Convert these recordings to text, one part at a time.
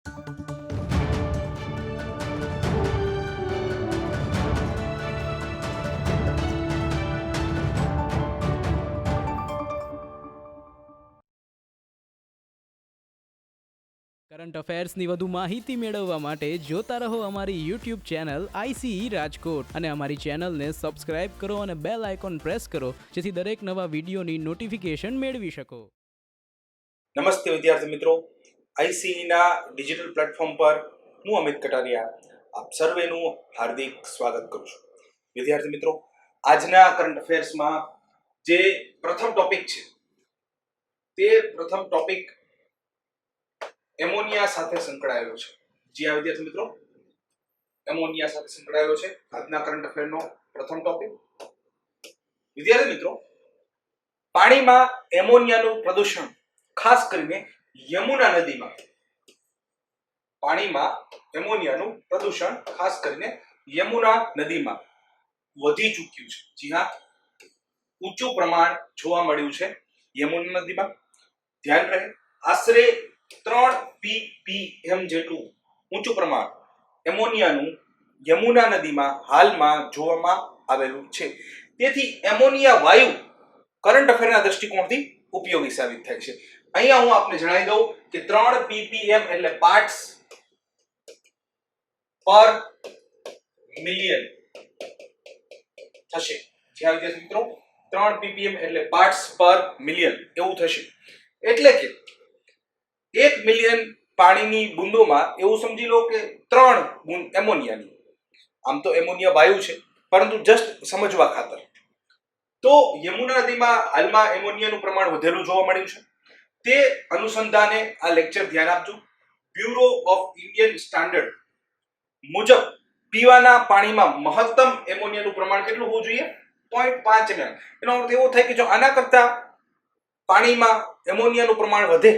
Current અફેર્સની વધુ માહિતી મેળવવા માટે જોતા રહો અમારી યુટ્યુબ ચેનલ આઈસીઈ રાજકોટ અને અમારી ચેનલને સબસ્ક્રાઇબ કરો અને બેલ આઇકોન પ્રેસ કરો જેથી દરેક નવા વિડીયોની નોટિફિકેશન મેળવી શકો. નમસ્તે વિદ્યાર્થી મિત્રો, આઈસીઈના ડિજિટલ પ્લેટફોર્મ પર હું અમિત કટારિયા આપ સર્વેનું હાર્દિક સ્વાગત કરું છું. વિદ્યાર્થી મિત્રો, આજના કરંટ અફેર્સમાં જે પ્રથમ ટોપિક છે તે પ્રથમ ટોપિક એમોનિયા સાથે સંકળાયેલો છે. જી હા વિદ્યાર્થી મિત્રો, એમોનિયા સાથે સંકળાયેલો છે આજના કરંટ અફેરનો પ્રથમ ટોપિક. વિદ્યાર્થી મિત્રો, પાણીમાં એમોનિયાનું પ્રદૂષણ ખાસ કરીને યમુના નદીમાં પાણીમાં એમોનિયાનું પ્રદૂષણ ખાસ કરીને યમુના નદીમાં વધી ચૂક્યું છે. જી હા, ઊંચું પ્રમાણ જોવા મળ્યું છે યમુના નદીમાં. ધ્યાન રહે, આશરે 3 ppm જેટલું ઊંચું પ્રમાણ એમોનિયાનું યમુના નદીમાં હાલમાં જોવામાં આવેલું છે. તેથી એમોનિયા વાયુ કરંટ અફેરના દૃષ્ટિકોણથી ઉપયોગી સાબિત થાય છે. અહીંયા હું આપને જણાવી દઉં કે 3 ppm એટલે પાર્ટ્સ પર મિલિયન થશે. જ્યાં વિદ્યાર્થી મિત્રો 3 ppm એટલે પાર્ટ્સ પર મિલિયન એવું થશે. એટલે કે 1 મિલિયન પાણીની બૂંદોમાં એવું સમજી લો કે 3 બૂંદ એમોનિયાની. આમ તો એમોનિયા વાયુ છે, પરંતુ જસ્ટ સમજવા ખાતર. તો યમુના નદીમાં હાલમાં એમોનિયાનું પ્રમાણ વધેલું જોવા મળ્યું છે. તે અનુસંધાને આ લેક્ચર ધ્યાન આપજો. બ્યુરો ઓફ ઇન્ડિયન સ્ટાન્ડર્ડ મુજબ પીવાના પાણીમાં મહત્તમ એમોનિયાનું પ્રમાણ કેટલું હોવું જોઈએ? 0.5 ml. એનો અર્થ એવો થાય કે જો આના કરતા પાણીમાં એમોનિયાનું પ્રમાણ વધે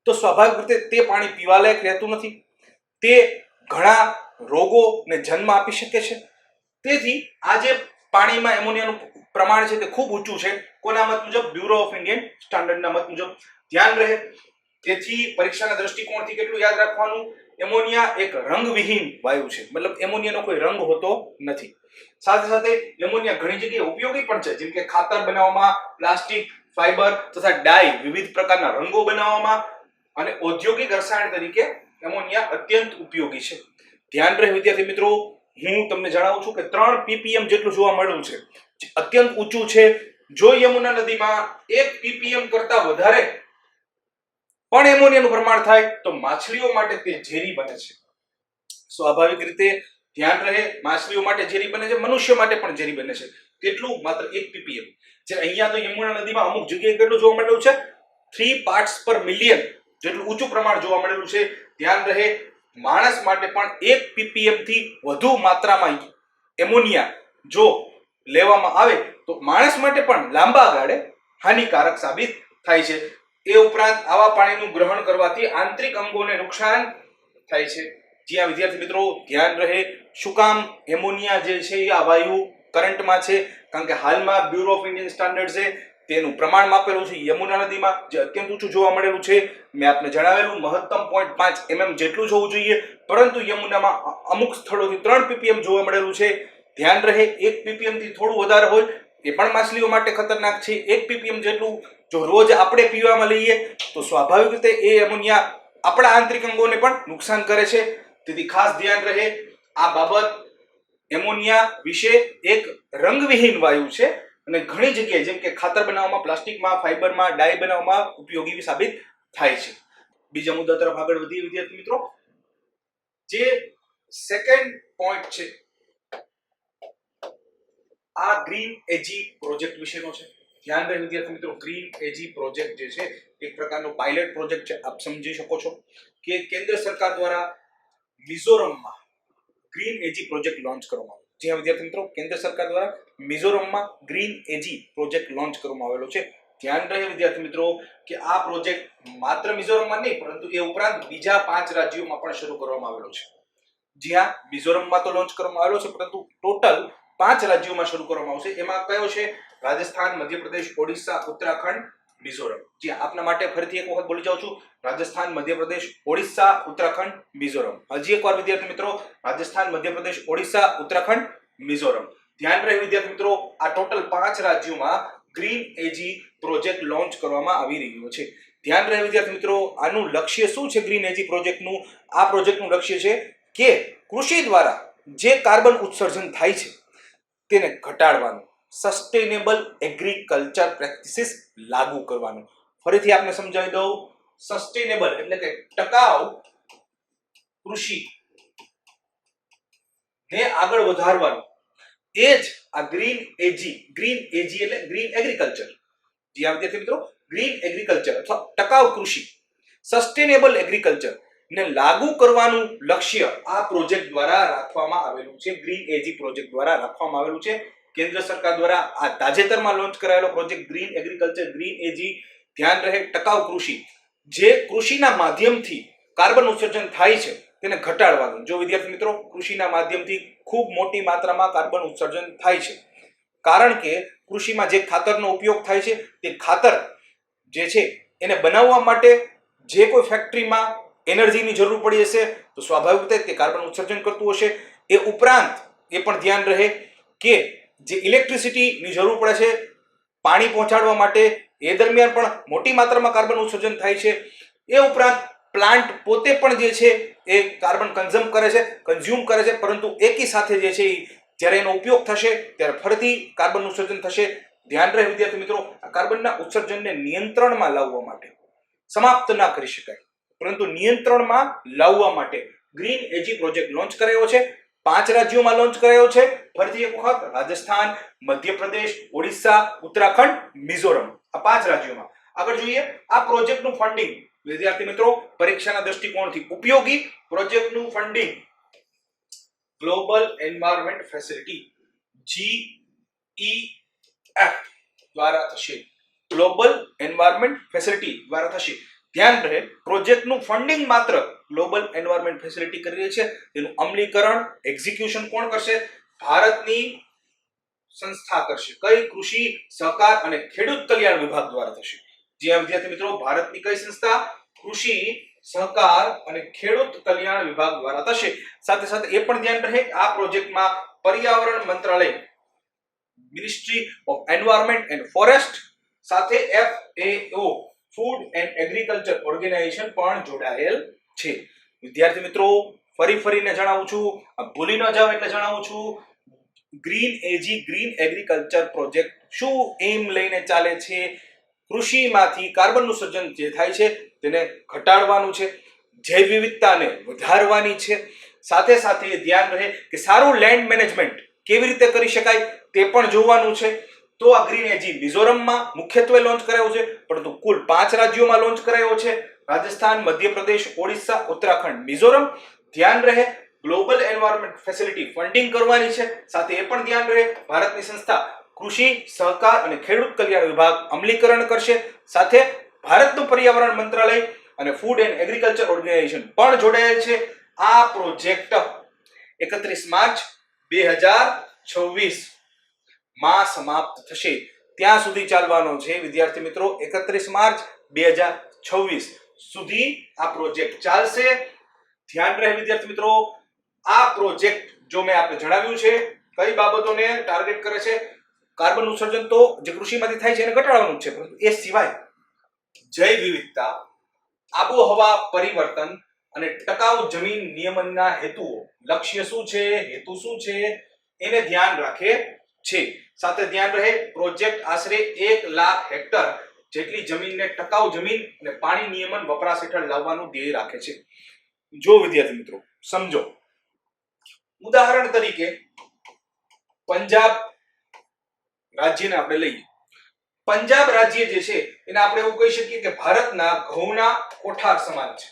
તો સ્વાભાવિક રીતે તે પાણી પીવાલાયક રહેતું નથી. તે ઘણા રોગોને જન્મ આપી શકે છે. તેથી આ જે પાણીમાં એમોનિયાનું પ્રમાણ છે તે ખૂબ ઊંચું છે. કોના મત મુજબ? બ્યુરો ઓફ ઇન્ડિયન સ્ટાન્ડર્ડના મત મુજબ. ધ્યાન રહે, તેથી પરીક્ષાના દૃષ્ટિકોણથી કેટલું યાદ રાખવાનું? એમોનિયા એક રંગવિહીન વાયુ છે, મતલબ એમોનિયાનો કોઈ રંગ હોતો નથી. સાથે સાથે એમોનિયા ઘણી જગ્યાએ ઉપયોગી પણ છે, જેમ કે ખાતર બનાવવામાં, પ્લાસ્ટિક, ફાઇબર તથા ડાય વિવિધ પ્રકારના રંગો બનાવવામાં અને ઔદ્યોગિક રસાયણ તરીકે એમોનિયા અત્યંત ઉપયોગી છે. ધ્યાન રહે વિદ્યાર્થી મિત્રો, હું તમને જણાવું છું કે 3 ppm જેટલું જોવા મળ્યું છે, અત્યંત ઊંચું છે. જો યમુના નદીમાં 1 ppm કરતા વધારે પણ એમોનિયાનું પ્રમાણ થાય તો માછલીઓ માટે તે ઝેરી બને છે. સ્વાભાવિક રીતે ધ્યાન રહે, માછલીઓ માટે ઝેરી બને છે, મનુષ્ય માટે પણ ઝેરી બને છે. કેટલું? માત્ર 1 ppm. જે અહીંયા તો યમુના નદીમાં અમુક જગ્યાએ કેટલું જોવા મળ્યું છે? 3 parts per million જેટલું ઊંચું પ્રમાણ જોવા મળેલું છે. ધ્યાન રહે, માણસ માટે પણ 1 ppm થી વધુ માત્રામાં એમોનિયા જો લેવામાં આવે તો માણસ માટે પણ લાંબા ગાળે હાનિકારક સાબિત થાય છે. એ ઉપરાંત આવા પાણીનું ગ્રહણ કરવાથી આંતરિક અંગોને નુકસાન થાય છે. જ્યાં વિદ્યાર્થી મિત્રો ધ્યાન રહે, શું કામ એમોનિયા જે છે એ આ વાયુ કરંટમાં છે? કારણ કે હાલમાં બ્યુરો ઓફ ઇન્ડિયન સ્ટાન્ડર્ડ છે તેનું પ્રમાણ માપેલું છે યમુના નદીમાં, જે અત્યંત ઊંચું જોવા મળેલું છે. મેં આપને જણાવેલું મહત્તમ 0.5 mm જેટલું જોવું જોઈએ, પરંતુ યમુનામાં અમુક સ્થળોથી 3 ppm જોવા મળેલું છે. ધ્યાન રહે, 1 ppm થી થોડું વધારે હોય એ પણ માછલીઓ માટે ખતરનાક છે. 1 ppm જેટલું જો રોજ આપણે પીવામાં લઈએ તો સ્વાભાવિક રીતે એ એમોનિયા આપણા આંતરિક અંગોને પણ નુકસાન કરે છે. તેથી ખાસ ધ્યાન રહે આ બાબત. એમોનિયા વિશે એક રંગવિહીન વાયુ છે અને ઘણી જગ્યાએ જેમ કે ખાતર બનાવવામાં, પ્લાસ્ટિકમાં, ફાઇબરમાં, ડાય બનાવવામાં ઉપયોગી સાબિત થાય છે. બીજા મુદ્દા તરફ આગળ વધીએ વિદ્યાર્થી મિત્રો. જે સેકન્ડ પોઈન્ટ છે આ ગ્રીન એજી પ્રોજેક્ટ વિશેનો છે. ધ્યાન રહે વિદ્યાર્થી મિત્રો, ગ્રીન એજી પ્રોજેક્ટ જે છે એક પ્રકારનો પાયલટ પ્રોજેક્ટ છે. આપ સમજી શકો છો કે કેન્દ્ર સરકાર દ્વારા મિઝોરમમાં ગ્રીન એજી પ્રોજેક્ટ લોન્ચ કરવામાં આવ્યો. જે વિદ્યાર્થી મિત્રો, કેન્દ્ર સરકાર દ્વારા મિઝોરમમાં ગ્રીન એજી પ્રોજેક્ટ લોન્ચ કરવામાં આવેલો છે. ધ્યાન રહે વિદ્યાર્થી મિત્રો કે આ પ્રોજેક્ટ માત્ર મિઝોરમમાં નહીં, પરંતુ એ ઉપરાંત બીજા 5 રાજ્યોમાં પણ શરૂ કરવામાં આવેલો છે. જ્યાં મિઝોરમમાં તો લોન્ચ કરવામાં આવેલો છે, પરંતુ ટોટલ 5 રાજ્યોમાં શરૂ કરવામાં આવશે. એમાં કયો છે? રાજસ્થાન, મધ્યપ્રદેશ, ઓડિશા, ઉત્તરાખંડ મિઝોરમ. જી આપના માટે ફરીથી એક વખત બોલી જાઉં છું, રાજસ્થાન, મધ્યપ્રદેશ, ઓડિશા, ઉત્તરાખંડ, મિઝોરમ. હજી એકવાર વિદ્યાર્થી મિત્રો, રાજસ્થાન, મધ્યપ્રદેશ, ઓડિશા, ઉત્તરાખંડ, મિઝોરમ. ધ્યાન રહે વિદ્યાર્થી મિત્રો, આ ટોટલ 5 રાજ્યોમાં ગ્રીન એજી પ્રોજેક્ટ લોન્ચ કરવામાં આવી રહ્યો છે. ધ્યાન રહે વિદ્યાર્થી મિત્રો, આનું લક્ષ્ય શું છે? ગ્રીન એજી પ્રોજેક્ટનું, આ પ્રોજેક્ટનું લક્ષ્ય છે કે કૃષિ દ્વારા જે કાર્બન ઉત્સર્જન થાય છે તેને ઘટાડવાનું, સસ્ટેનેબલ એગ્રીકલ્ચર પ્રેક્ટિસિસ લાગુ કરવાનું. ફરીથી આપને સમજાવી દઉં, સસ્ટેનેબલ એટલે કે ટકાઉ કૃષિ ને આગળ વધારવાનું, એ જ આ ગ્રીન એજી એટલે ગ્રીન એગ્રીકલ્ચર. જી વિદ્યાર્થી મિત્રો, ગ્રીન એગ્રીકલ્ચર અથવા ટકાઉ કૃષિ, સસ્ટેનેબલ એગ્રીકલ્ચર ને લાગુ કરવાનું લક્ષ્ય આ પ્રોજેક્ટ દ્વારા રાખવામાં આવેલું છે. ગ્રીન એજી પ્રોજેક્ટ દ્વારા રાખવામાં આવેલું છે. કેન્દ્ર સરકાર દ્વારા આ તાજેતરમાં લોન્ચ કરાયેલો પ્રોજેક્ટ ગ્રીન એગ્રીકલ્ચર, ગ્રીન એજી. ધ્યાન રહે, ટકાઉ કૃષિ, જે કૃષિના માધ્યમથી કાર્બન ઉત્સર્જન થાય છે તેને ઘટાડવાનું. જો વિદ્યાર્થી મિત્રો, કૃષિના માધ્યમથી ખૂબ મોટી માત્રામાં કાર્બન ઉત્સર્જન થાય છે, કારણ કે કૃષિમાં જે ખાતરનો ઉપયોગ થાય છે તે ખાતર જે છે એને બનાવવા માટે જે કોઈ ફેક્ટરીમાં એનર્જીની જરૂર પડી હશે તો સ્વાભાવિક રીતે તે કાર્બન ઉત્સર્જન કરતું હશે. એ ઉપરાંત એ પણ ધ્યાન રહે કે જે ઇલેક્ટ્રિસિટીની જરૂર પડે છે પાણી પહોંચાડવા માટે, એ દરમિયાન પણ મોટી માત્રામાં કાર્બન ઉત્સર્જન થાય છે. એ ઉપરાંત પ્લાન્ટ પોતે પણ જે છે એ કાર્બન કન્ઝ્યુમ કરે છે, પરંતુ એકી સાથે જે છે જ્યારે એનો ઉપયોગ થશે ત્યારે ફરીથી કાર્બન ઉત્સર્જન થશે. ધ્યાન રહે વિદ્યાર્થી મિત્રો, આ કાર્બનના ઉત્સર્જનને નિયંત્રણમાં લાવવા માટે, સમાપ્ત ના કરી શકાય પરંતુ નિયંત્રણમાં લાવવા માટે ગ્રીન એજી પ્રોજેક્ટ લોન્ચ કરાયો છે. 5 રાજ્યોમાં લોન્ચ કરાયો છે. ફરીથી એક વખત, રાજસ્થાન, મધ્યપ્રદેશ, ઓડિશા, ઉત્તરાખંડ, મિઝોરમ, આ 5 રાજ્યોમાં. આગળ જોઈએ આ પ્રોજેક્ટનું ફંડિંગ. વિદ્યાર્થી મિત્રો, પરીક્ષાના દ્રષ્ટિકોણથી ઉપયોગી પ્રોજેક્ટનું funding global environment facility GEF દ્વારા થશે. ગ્લોબલ એન્વાયરમેન્ટ ફેસિલિટી દ્વારા થશે. ધ્યાન રહે, પ્રોજેક્ટનું ફંડિંગ માત્ર ગ્લોબલ એન્વાયરમેન્ટ ફેસિલિટી કરી રહી છે. તેનું અમલીકરણ, એક્ઝિક્યુશન કોણ કરશે? ભારતની સંસ્થા કરશે. કઈ? કૃષિ, સહકાર અને ખેડૂત કલ્યાણ વિભાગ દ્વારા થશે. જે વિદ્યાર્થી મિત્રો, ભારતની કઈ સંસ્થા? કૃષિ, સહકાર અને ખેડૂત કલ્યાણ વિભાગ દ્વારા થશે. સાથે સાથે એ પણ ધ્યાન રહે, આ પ્રોજેક્ટમાં પર્યાવરણ મંત્રાલય, ministry of environment and forest સાથે FAO, food and agriculture organization પણ જોડાયેલ છે. વિદ્યાર્થી મિત્રો, ફરીને જણાવું છું, ભૂલી ન જાવ એટલે જણાવું છું, ગ્રીન એજી, ગ્રીન એગ્રીકલ્ચર પ્રોજેક્ટ શું એમ લઈને ચાલે છે? કૃષિમાંથી કાર્બન ઉત્સર્જન જે થાય છે તેને ઘટાડવાનું છે, જૈવ વિવિધતાને વધારવાની છે. સાથે સાથે ધ્યાન રહે કે સારું લેન્ડ મેનેજમેન્ટ કેવી રીતે કરી શકાય તે પણ જોવાનું છે. તો આ ગ્રીન એજી મિઝોરમમાં મુખ્યત્વે લોન્ચ કરાયો છે, પરંતુ કુલ 5 રાજ્યોમાં લોન્ચ કરાયો છે: રાજસ્થાન, મધ્યપ્રદેશ, ઓડિશા, ઉત્તરાખંડ, મિઝોરમ. ધ્યાન રહે, ગ્લોબલ એન્વાયરમેન્ટ ફેસિલિટી ફંડિંગ કરવાની છે. સાથે એ પણ ધ્યાન રહે, ભારતની સંસ્થા કૃષિ, સહકાર અને ખેડૂત કલ્યાણ વિભાગ અમલીકરણ કરશે. સાથે ભારતનું પર્યાવરણ મંત્રાલય અને ફૂડ એન્ડ એગ્રીકલ્ચર ઓર્ગેનાઇઝેશન પણ જોડાયેલ છે. આ પ્રોજેક્ટ 31 માર્ચ 2026 માં સમાપ્ત થશે. ત્યાં સુધી ચાલવાનો છે વિદ્યાર્થી મિત્રો. 31 માર્ચ 2026 સુધી આ પ્રોજેક્ટ ચાલશે. ધ્યાન રહે વિદ્યાર્થી મિત્રો, આ પ્રોજેક્ટ જો મેં આપને જણાવ્યું છે કઈ બાબતોને ટાર્ગેટ કરે છે. કાર્બન ઉત્સર્જન તો જે કૃષિમાંથી થાય છે એને ઘટાડવાનું છે, પરંતુ એ સિવાય જૈવ વિવિધતા, આબોહવા પરિવર્તન અને ટકાઉ જમીન નિયમનના હેતુઓ, લક્ષ્ય શું છે, હેતુ શું છે, એને ધ્યાન રાખે છે. સાથે ધ્યાન રહે, પ્રોજેક્ટ આશરે 1 લાખ હેક્ટર જેટલી જમીનને ટકાઉ જમીન અને પાણી નિયમન વપરાશ હેઠળ લાવવાનું ધ્યેય રાખે છે. જો વિદ્યાર્થી મિત્રો સમજો, ઉદાહરણ તરીકે પંજાબ રાજ્યને આપણે લઈએ. પંજાબ રાજ્ય જે છે એને આપણે એવું કહી શકીએ કે ભારતના ઘઉંના કોઠાર સમાન છે.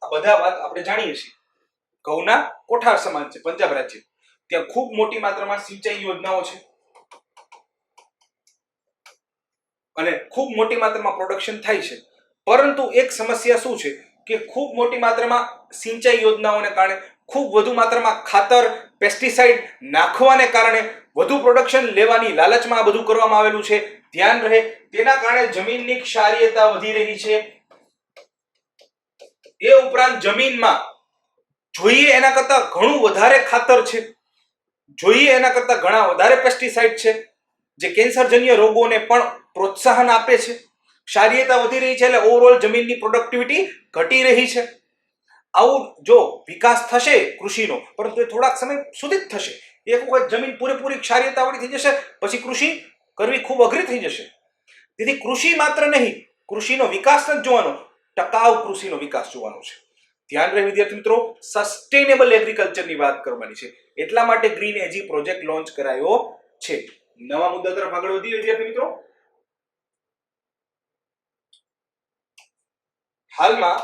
આ બધા વાત આપણે જાણીએ છીએ. ઘઉંના કોઠાર સમાન છે પંજાબ રાજ્ય. ત્યાં ખૂબ મોટી માત્રામાં સિંચાઈ યોજનાઓ છે અને ખૂબ મોટી માત્રામાં પ્રોડક્શન થાય છે. પરંતુ એક સમસ્યા શું છે કે ખૂબ મોટી માત્રામાં સિંચાઈ યોજનાઓને કારણે ખૂબ વધુ માત્રામાં ખાતર પેસ્ટિસાઇડ નાખવાને કારણે વધુ પ્રોડક્શન લેવાની લાલચમાં આ બધું કરવામાં આવેલું છે. ધ્યાન રહે, તેના કારણે જમીનની ક્ષારીયતા વધી રહી છે. એ ઉપરાંત જમીનમાં જોઈએ એના કરતા ઘણું વધારે ખાતર છે, જોઈએ એના કરતા ઘણા વધારે પેસ્ટિસાઇડ છે, જે કેન્સરજન્ય રોગોને પણ પ્રોત્સાહન આપે છે. ક્ષારીયતા વધી રહી છે એટલે ઓવરઓલ જમીનની પ્રોડક્ટિવિટી ઘટી રહી છે. આવું જો વિકાસ થશે કૃષિનો, પરંતુ એ થોડાક સમય સુધી જ થશે. એક વખત જમીન પૂરેપૂરી ક્ષારીયતાવાળી થઈ જશે પછી કૃષિ કરવી ખૂબ અઘરી થઈ જશે. તેથી કૃષિ માત્ર નહીં, કૃષિનો વિકાસ નથી જોવાનો, ટકાઉ કૃષિનો વિકાસ જોવાનો છે. ધ્યાન રહે વિદ્યાર્થી મિત્રો, સસ્ટેનેબલ એગ્રીકલ્ચરની વાત કરવાની છે. એટલા માટે ગ્રીન એજી પ્રોજેક્ટ લોન્ચ કરાયો છે. નવા મુદ્દા તરફ આગળ વધીએ વિદ્યાર્થી મિત્રો. હાલમાં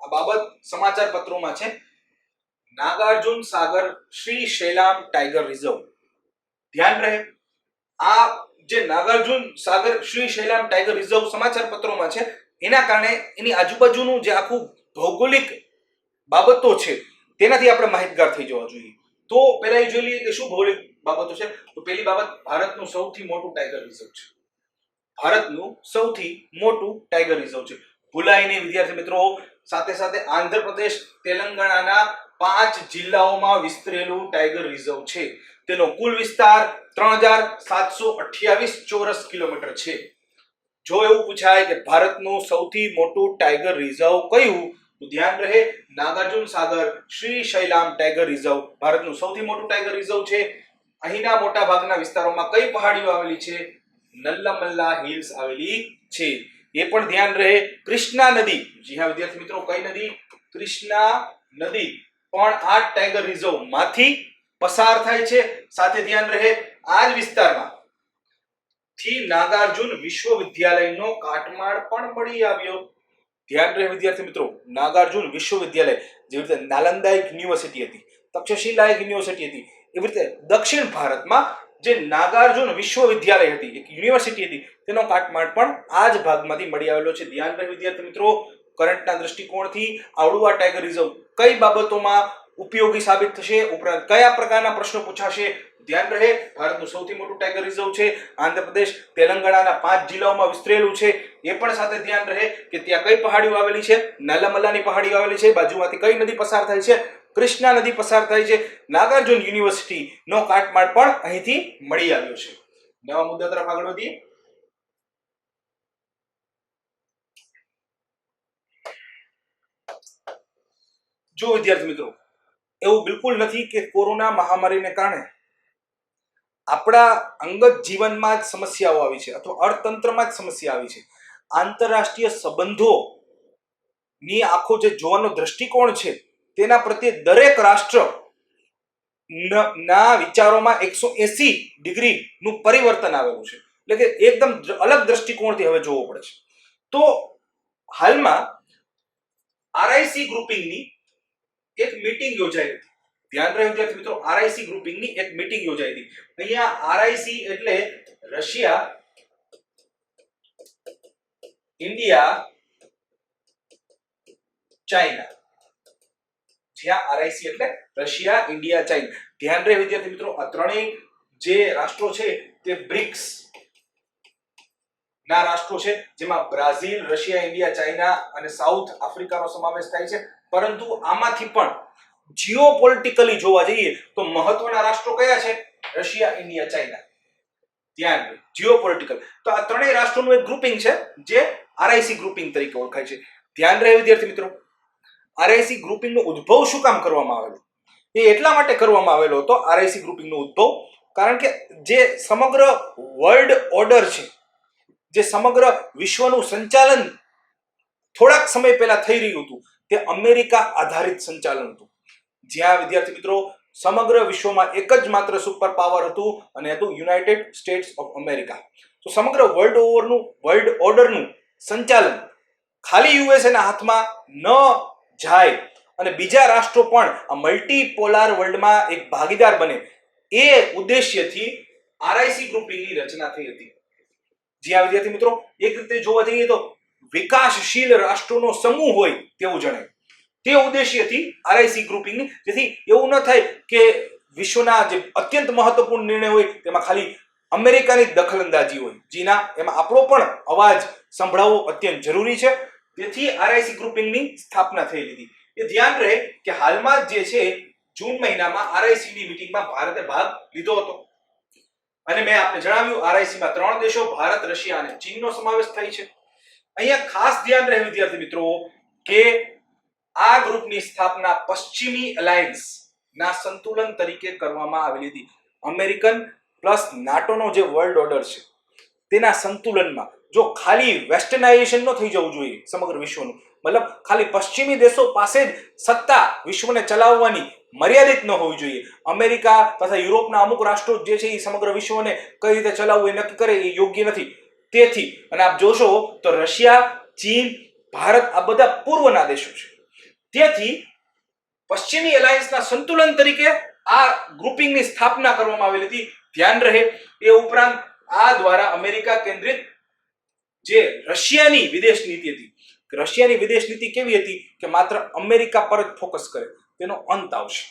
આ બાબત સમાચાર પત્રોમાં છે. નાગાર્જુન સાગર શ્રી શૈલામ ટાઈગર રિઝર્વ. ધ્યાન રહે, આ જે નાગાર્જુન સાગર શ્રી શૈલામ ટાઈગર રિઝર્વ સમાચાર પત્રોમાં છે, એના કારણે એની આજુબાજુનું જે આખું ભૌગોલિક બાબતો છે તેનાથી આપણે માહિતગાર થઈ જવા જોઈએ. તો પહેલા એ જોઈ લઈએ કે શું ભૌગોલિક બાબતો છે. તો પહેલી બાબત, ભારતનું સૌથી મોટું ટાઈગર રિઝર્વ છે. ભારતનું સૌથી મોટું ટાઈગર રિઝર્વ છે. ભૂલાય નહીં વિદ્યાર્થી મિત્રો, સાથે સાથે આંધ્રપ્રદેશ, તેલંગાણાના 5 જિલ્લાઓમાં વિસ્તરેલું ટાઈગર રિઝર્વ છે. તેનો કુલ વિસ્તાર 3728 ચોરસ કિલોમીટર છે. જો એવું પૂછાય કે ભારતનું સૌથી મોટું ટાઈગર રિઝર્વ કયું, તો ધ્યાન રહે, નાગાર્જુન સાગર શ્રી શૈલામ ટાઈગર રિઝર્વ ભારતનું સૌથી મોટું ટાઈગર રિઝર્વ છે. અહીંના મોટા ભાગના વિસ્તારોમાં કઈ પહાડીઓ આવેલી છે? નલ્લામલ્લા હિલ્સ આવેલી છે. એ પણ ધ્યાન રહે, કૃષ્ણા નદી, જી હા વિદ્યાર્થી મિત્રો, કઈ નદી? કૃષ્ણા નદી પણ આ ટાઈગર રિઝર્વ માંથી પસાર થાય છે. સાથે ધ્યાન રહે, આ જ વિસ્તારમાં થી નાગાર્જુન વિશ્વવિદ્યાલયનો કાટમાળ પણ મળી આવ્યો. ધ્યાન રહે વિદ્યાર્થી મિત્રો, નાગાર્જુન વિશ્વવિદ્યાલય, જેવી રીતે નાલંદા એક યુનિવર્સિટી હતી, તક્ષશિલા એક યુનિવર્સિટી હતી, એવી રીતે દક્ષિણ ભારતમાં જે નાગાર્જુન વિશ્વવિદ્યાલય હતી, એક યુનિવર્સિટી હતી, તેનો કાટમાળ પણ આ જ ભાગમાંથી મળી આવેલો છે. ધ્યાન રહે વિદ્યાર્થી મિત્રો, કરંટના દૃષ્ટિકોણથી આવડું આ ટાઈગર રિઝર્વ કઈ બાબતોમાં ઉપયોગી સાબિત થશે, ઉપરાંત કયા પ્રકારના પ્રશ્નો પૂછાશે? ધ્યાન રહે, ભારતનું સૌથી મોટું ટાઈગર રિઝર્વ છે. આંધ્રપ્રદેશ, તેલંગાણાના 5 જિલ્લાઓમાં વિસ્તરેલું છે. એ પણ સાથે ધ્યાન રહે કે ત્યાં કઈ પહાડીઓ આવેલી છે? નાલામલ્લાની પહાડીઓ આવેલી છે. બાજુમાંથી કઈ નદી પસાર થાય છે? કૃષ્ણા નદી પસાર થાય છે. નાગાર્જુન યુનિવર્સિટી નો કાટમાળ પણ અહીંથી મળી આવ્યો છે. નવા મુદ્દા તરફ આગળ વધીએ. જો વિદ્યાર્થી મિત્રો, એવું બિલકુલ નથી કે કોરોના મહામારીને કારણે આપણા અંગત જીવનમાં જ સમસ્યાઓ આવી છે અથવા અર્થતંત્રમાં જ સમસ્યા આવી છે. આંતરરાષ્ટ્રીય સંબંધોની આખો જે જોવાનો દ્રષ્ટિકોણ છે તેના પ્રત્યે દરેક રાષ્ટ્ર ના વિચારોમાં 180 ડિગ્રીનું પરિવર્તન આવેલું છે. એટલે કે એકદમ અલગ દ્રષ્ટિકોણથી હવે જોવો પડે છે. તો હાલમાં આરઆઈસી ગ્રુપિંગની એક મીટિંગ યોજાઈ હતી. ધ્યાન રહે વિદ્યાર્થી મિત્રો, આરઆઈસી ગ્રુપિંગની એક મીટિંગ યોજાઈ હતી. અહીંયા આરઆઈસી એટલે રશિયા, ઇન્ડિયા, ચાઇના. જ્યાં આરઆઈસી એટલે રશિયા, ઇન્ડિયા, ચાઇના. ધ્યાન રહે વિદ્યાર્થી મિત્રો, આ ત્રણેય જે રાષ્ટ્રો છે તે બ્રિક્સ ના રાષ્ટ્રો છે, જેમાં બ્રાઝિલ, રશિયા, ઇન્ડિયા, ચાઇના અને સાઉથ આફ્રિકાનો સમાવેશ થાય છે. પરંતુ આમાંથી પણ જીઓપોલિટિકલી જોવા જઈએ તો મહત્વના રાષ્ટ્રો કયા છે? Russia, India, China. ધ્યાન રહે, જીઓપોલિટિકલ. તો આ ત્રણેય રાષ્ટ્રોનું એક ગ્રુપિંગ છે જે આરઆઈસી ગ્રુપિંગ તરીકે ઓળખાય છે. ધ્યાન રહે વિદ્યાર્થી મિત્રો, આરઆઈસી ગ્રુપિંગનો ઉદ્ભવ શું કામ કરવામાં આવેલો? એ એટલા માટે કરવામાં આવેલો હતો આરઆઈસી ગ્રુપિંગનો ઉદ્ભવ, કારણ કે જે સમગ્ર વર્લ્ડ ઓર્ડર છે, જે સમગ્ર વિશ્વનું સંચાલન થોડાક સમય પહેલા થઈ રહ્યું હતું, તે અમેરિકા આધારિત સંચાલન હતું. જ્યાં વિદ્યાર્થી મિત્રો સમગ્ર વિશ્વમાં એક જ માત્ર સુપર પાવર હતું અને હતું યુનાઇટેડ સ્ટેટ્સ ઓફ અમેરિકા. તો સમગ્ર વર્લ્ડ ઓર્ડરનું સંચાલન ખાલી યુએસએ ના હાથમાં ન જાય અને બીજા રાષ્ટ્રો પણ આ મલ્ટીપોલાર વર્લ્ડમાં એક ભાગીદાર બને, એ ઉદ્દેશ્યથી આરઆઈસી ગ્રુપિંગની રચના થઈ હતી. જ્યાં વિદ્યાર્થી મિત્રો એક રીતે જોવા જઈએ તો વિકાસશીલ રાષ્ટ્રોનો સમૂહ હોય તેવું જણાય. તે ઉદ્દેશ્યથી આરઆઈસી ગ્રુપિંગની, જેથી એવું ન થાય કે વિશ્વના જે અત્યંત મહત્વપૂર્ણ નિર્ણય હોય તેમાં ખાલી અમેરિકાની દખલઅંદાજી હોય. જીના એમાં આપણો પણ અવાજ સંભળાવવો અત્યંત જરૂરી છે. તેથી આરઆઈસી ગ્રુપિંગની સ્થાપના થયેલી હતી. એ ધ્યાન રહે કે હાલમાં જે છે જૂન મહિનામાં આરઆઈસી ની મીટિંગમાં ભારતે ભાગ લીધો હતો અને મેં આપને જણાવ્યું આરઆઈસી માં 3 દેશો ભારત, રશિયા અને ચીનનો સમાવેશ થાય છે. અહીંયા ખાસ ધ્યાન રહે વિદ્યાર્થી મિત્રો કે આ ગ્રુપની સ્થાપના પશ્ચિમી અલાયન્સ ના સંતુલન તરીકે કરવામાં આવેલી હતી. અમેરિકન પ્લસ નાટોનો જે વર્લ્ડ ઓર્ડર છે તેના સંતુલનમાં જો ખાલી વેસ્ટર્નાઇઝેશન ન થઈ જવું જોઈએ સમગ્ર વિશ્વનું, મતલબ ખાલી પશ્ચિમી દેશો પાસે જ સત્તા વિશ્વને ચલાવવાની મર્યાદિત ન હોવી જોઈએ. અમેરિકા તથા યુરોપના અમુક રાષ્ટ્રો જે છે એ સમગ્ર વિશ્વને કઈ રીતે ચલાવવું એ નક્કી કરે એ યોગ્ય નથી. તેથી અને આપ જોશો તો રશિયા, ચીન, ભારત આ બધા પૂર્વના દેશો છે. તેથી પશ્ચિમી એલાયન્સના સંતુલન તરીકે આ ગ્રુપિંગની સ્થાપના કરવામાં આવેલી હતી. ધ્યાન રહે એ ઉપરાંત આ દ્વારા અમેરિકા કેન્દ્રિત જે રશિયાની વિદેશ નીતિ હતી, રશિયાની વિદેશ નીતિ કેવી હતી કે માત્ર અમેરિકા પર જ ફોકસ કરે, તેનો અંત આવશે.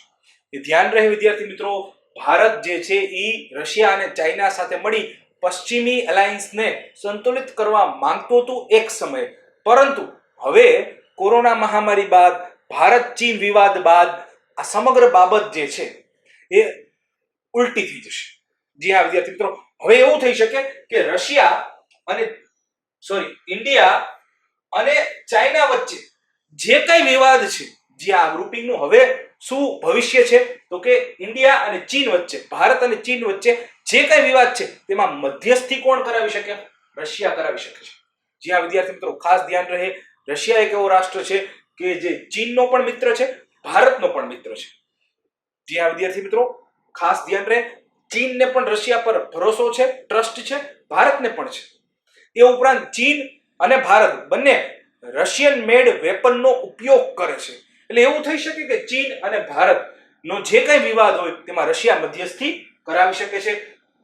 એ ધ્યાન રહે વિદ્યાર્થી મિત્રો. ભારત જે છે એ રશિયા અને ચાઇના સાથે મળી પશ્ચિમી અલાયન્સને સંતુલિત કરવા માંગતું હતું એક સમયે, પરંતુ હવે કોરોના મહામારી બાદ, ભારત ચીન વિવાદ બાદ આ સમગ્ર બાબત જે છે એ ઉલટી થઈ જશે. જી હા વિદ્યાર્થી મિત્રો, હવે એવું થઈ શકે કે રશિયા અને ઇન્ડિયા અને ચાઇના વચ્ચે જે કઈ વિવાદ છે, જે આ ગ્રુપિંગનું હવે શું ભવિષ્ય છે તો કે ઇન્ડિયા અને ચીન વચ્ચે, ભારત અને ચીન વચ્ચે જે કઈ વિવાદ છે તેમાં મધ્યસ્થી કોણ કરાવી શકે? રશિયા કરાવી શકે છે. જી હા વિદ્યાર્થી મિત્રો, ખાસ ધ્યાન રહે રશિયા એક એવો રાષ્ટ્ર છે કે જે ચીનનો પણ મિત્ર છે, ભારતનો પણ મિત્ર છે. જી હા વિદ્યાર્થી મિત્રો, ખાસ ધ્યાન રહે ચીનને પણ રશિયા પર ભરોસો છે, ટ્રસ્ટ છે, ભારતને પણ છે. એ ઉપરાંત ચીન અને ભારત બંને રશિયન મેડ વેપનનો ઉપયોગ કરે છે. એટલે એવું થઈ શકે કે ચીન અને ભારતનો જે કઈ વિવાદ હોય તેમાં રશિયા મધ્યસ્થી કરાવી શકે છે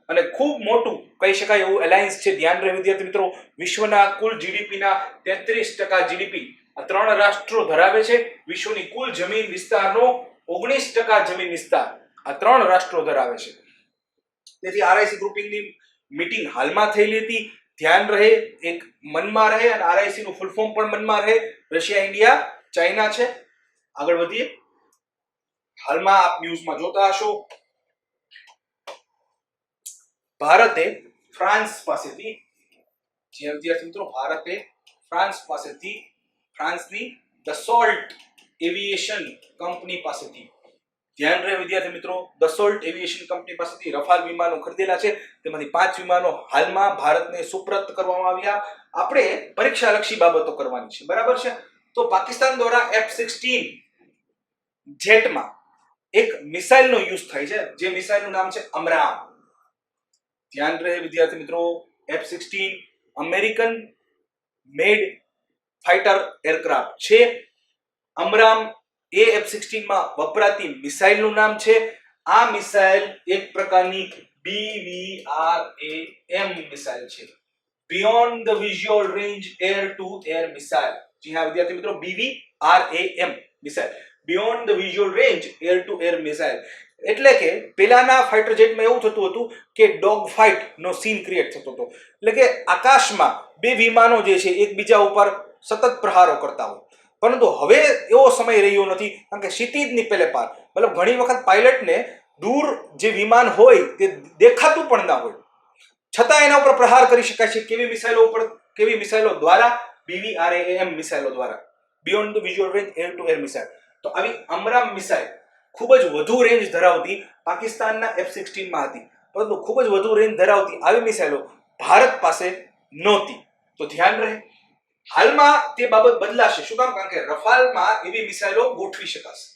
અને ખૂબ મોટું કહી શકાય એવું એલાયન્સ છે. ધ્યાન રહે વિદ્યાર્થી મિત્રો, વિશ્વના કુલ જીડીપીના 33% જીડીપી આ 3 રાષ્ટ્રો ધરાવે છે. વિશ્વની કુલ જમીન વિસ્તારનો 19% જમીન વિસ્તાર આ 3 રાષ્ટ્રો ધરાવે છે. તેથી આરઆઈસી ગ્રુપિંગની મીટિંગ હાલમાં થયેલી હતી. ધ્યાન રહે, એક મનમાં રહે અને આરઆઈસી નું ફૂલ ફોર્મ પણ મનમાં રહે. રશિયા, ઇન્ડિયા, ચાઇના છે. આગળ વધીએ. હાલમાં આપ ન્યૂઝમાં જોતા હશો ભારતે ફ્રાન્સ પાસેથી, જે વિદ્યાર્થી મિત્રો ભારતે ફ્રાન્સ પાસેથી, ફ્રાન્સની દસોલ્ટ એવિએશન કંપની પાસેથી, ધ્યાન રહે વિદ્યાર્થી મિત્રો, દસોલ્ટ એવિએશન કંપની પાસેથી રફાલ વિમાનો ખરીદેલા છે. તેમાંથી 5 વિમાનો હાલમાં ભારતને સુપ્રત કરવામાં આવ્યા. આપણે પરીક્ષાલક્ષી બાબતો કરવાની છે, બરાબર છે? તો પાકિસ્તાન દ્વારા F-16 જેટમાં એક મિસાઇલનો યુઝ થાય છે, જે મિસાઇલનું નામ છે અમરામ. ધ્યાન રહે વિદ્યાર્થી મિત્રો, F-16 અમેરિકન મેડ ફાઇટર એરક્રાફ્ટ છે. અમરામ એ F-16 માં વપરાતી મિસાઇલનું નામ છે. આ મિસાઇલ એક પ્રકારની BVRAM મિસાઇલ છે, beyond the visual range air to air missile. જી હા વિદ્યાર્થી મિત્રો, BVRAM missile, beyond the visual range air to air missile. એટલે કે પેલાના ફાઇટર જેટમાં એવું થતું હતું કે ડોગ ફાઇટ નો સીન ક્રિએટ થતો હતો. એટલે કે આકાશમાં બે વિમાનો જે છે એકબીજા ઉપર સતત પ્રહારો કરતા હોય, પરંતુ હવે એવો સમય રહ્યો નથી, કારણ કે ક્ષિતિજની પેલે પાર, મતલબ ઘણી વખત પાયલટને દૂર જે વિમાન હોય તે દેખાતું પણ ના હોય, છતાં એના ઉપર પ્રહાર કરી શકાય છે. કેવી મિસાઇલો દ્વારા? BVRAM મિસાઇલો દ્વારા, beyond the visual range air to air missile. તો આવી અમરામ મિસાઇલ ખૂબ જ વધુ રેન્જ ધરાવતી પાકિસ્તાનના F-16 માં હતી, પરંતુ ખૂબ જ વધુ રેન્જ ધરાવતી આવી મિસાઇલો ભારત પાસે નહોતી. તો ધ્યાન રહે, હાલમાં તે બાબત બદલાશે. શું કામ? કારણ કે રફાલમાં એવી મિસાઇલો ગોઠવી શકાશે.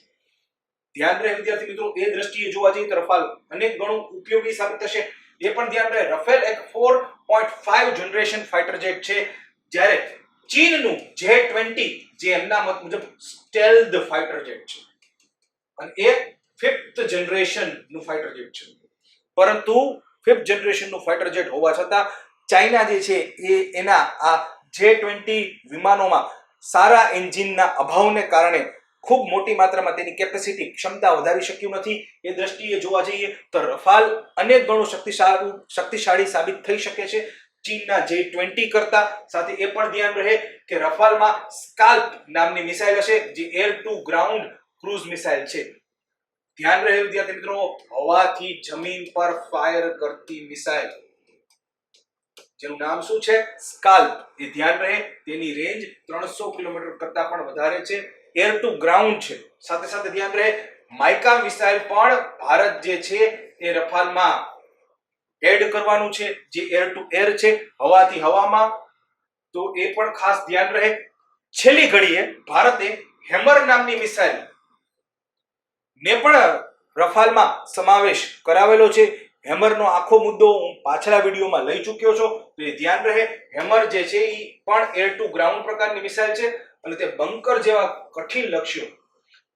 ધ્યાન રહે વિદ્યાર્થી મિત્રો, એ દ્રષ્ટિએ જોવા જઈએ તો રફાલ અનેક ગણું ઉપયોગી સાબિત થશે. એ પણ ધ્યાન રહે, રફેલ એક 4.5 જનરેશન ફાઇટર જેટ છે, જ્યારે ચીનનું J-20 જે એમના મત મુજબ સ્ટેલ્થ ફાઇટર જેટ છે અને એ 5th જનરેશન નું ફાઇટર જેટ છે. પરંતુ 5th જનરેશન નું ફાઇટર જેટ હોવા છતાં ચાઇના જે છે એ એના આ J-20 વિમાનોમાં સારા એન્જિનના અભાવને કારણે ખૂબ મોટી માત્રામાં તેની કેપેસિટી ક્ષમતા વધારી શક્યું નથી. એ દ્રષ્ટિએ જોવા જઈએ તો રફાલ અનેક ગણું શક્તિશાળી સાબિત થઈ શકે છે ચીનના J-20 કરતા. સાથે એ પણ ધ્યાન રહે કે રફાલમાં સ્કાલ્પ નામની મિસાઇલ હશે જે air to ground cruise missile છે. ધ્યાન રહે વિદ્યાર્થી મિત્રો, હવાથી જમીન પર ફાયર કરતી મિસાઇલ જેનું નામ શું છે? સ્કાલ્પ. એ ધ્યાન રહે, તેની રેન્જ 300 કિલોમીટર કરતા પણ વધારે છે. એર ટુ ગ્રાઉન્ડ છે. સાથે સાથે ધ્યાન રહે, માઇકા મિસાઇલ પણ ભારત જે છે એ રફાલમાં એડ કરવાનું છે જે એર ટુ એર છે, હવાથી હવામાં. તો એ પણ ખાસ ધ્યાન રહે. છેલ્લી ઘડીએ ભારતે હેમર નામની મિસાઇલ ને પણ રફાલમાં સમાવેશ કરાવેલો છે. હેમરનો આખો મુદ્દો હું પાછલા વિડીયોમાં લઈ ચૂક્યો છું, તો એ ધ્યાન રહે. હેમર જે છે એ પણ એર ટુ ગ્રાઉન્ડ પ્રકારની મિસાઇલ છે અને તે બંકર જેવા કઠિન લક્ષ્યો,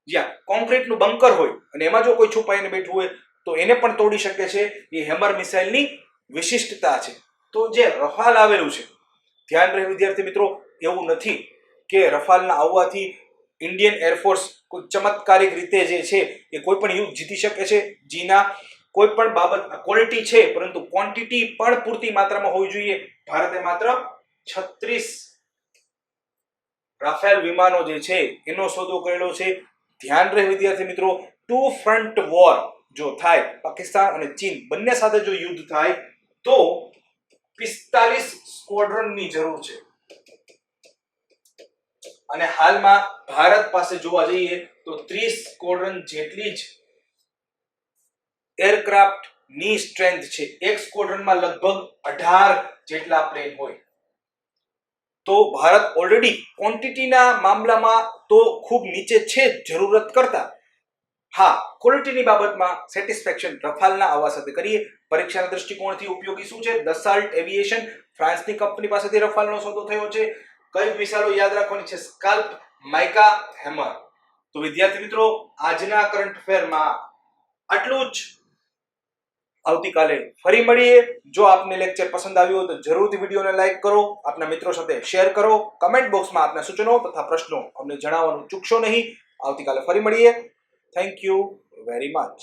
જ્યાં કોન્ક્રીટનું બંકર હોય અને એમાં જો કોઈ છુપાઈને બેઠું હોય તો એને પણ તોડી શકે છે. એ હેમર મિસાઇલની વિશિષ્ટતા છે. તો જે રફાલ આવેલું છે, ધ્યાન રહે વિદ્યાર્થી મિત્રો, એવું નથી કે રફાલના આવવાથી ઇન્ડિયન એરફોર્સ કોઈ ચમત્કારિક રીતે જે છે એ કોઈ પણ યુદ્ધ જીતી શકે છે. જીના કોઈ પણ બાબત ક્વોલિટી છે, પરંતુ ક્વોન્ટિટી પણ પૂરતી માત્રામાં હોવી જોઈએ. ભારતે માત્ર 36 રાફેલ વિમાનો જે છે એનો સોદો કરેલો છે. ધ્યાન રહે વિદ્યાર્થી મિત્રો, ટુ ફ્રન્ટ વોર જો થાય, પાકિસ્તાન અને ચીન બંને સાથે જો યુદ્ધ થાય તો 45 સ્ક્વોડ્રનની જરૂર છે. અને હાલમાં ભારત પાસે જોવા જઈએ તો 30 સ્ક્વોડ્રન જેટલી જ એરક્રાફ્ટ ની સ્ટ્રેન્થ છે. એક સ્ક્વોડ્રનમાં લગભગ 18 જેટલા પ્લેન હોય. તો ભારત ઓલરેડી ક્વોન્ટિટીના મામલામાં તો ખૂબ નીચે છે જરૂરત કરતા. હા, ક્વોલિટીની બાબતમાં સેટિસ્ફેક્શન રફાલના આવવા સાથે કરીએ. પરીક્ષાના દૃષ્ટિકોણથી ઉપયોગી શું છે? દસાલ્ટ એવિએશન ફ્રાન્સની કંપની પાસેથી રફાલનો સોદો થયો છે. કઈ મિસાઇલો યાદ રાખવાની છે? Scalp, mica, hammer. તો વિદ્યાર્થી મિત્રો, આજના કરંટ અફેરમાં આટલું જ. આવતીકાલે ફરી મળીએ. જો આપને લેક્ચર પસંદ આવ્યો તો જરૂરથી વિડીયોને લાઈક કરો, આપના મિત્રો સાથે શેર કરો, કમેન્ટ બોક્સમાં આપના સૂચનો તથા પ્રશ્નો અમને જણાવવાનું ચૂકશો નહીં. આવતીકાલે ફરી મળીએ. Thank you very much.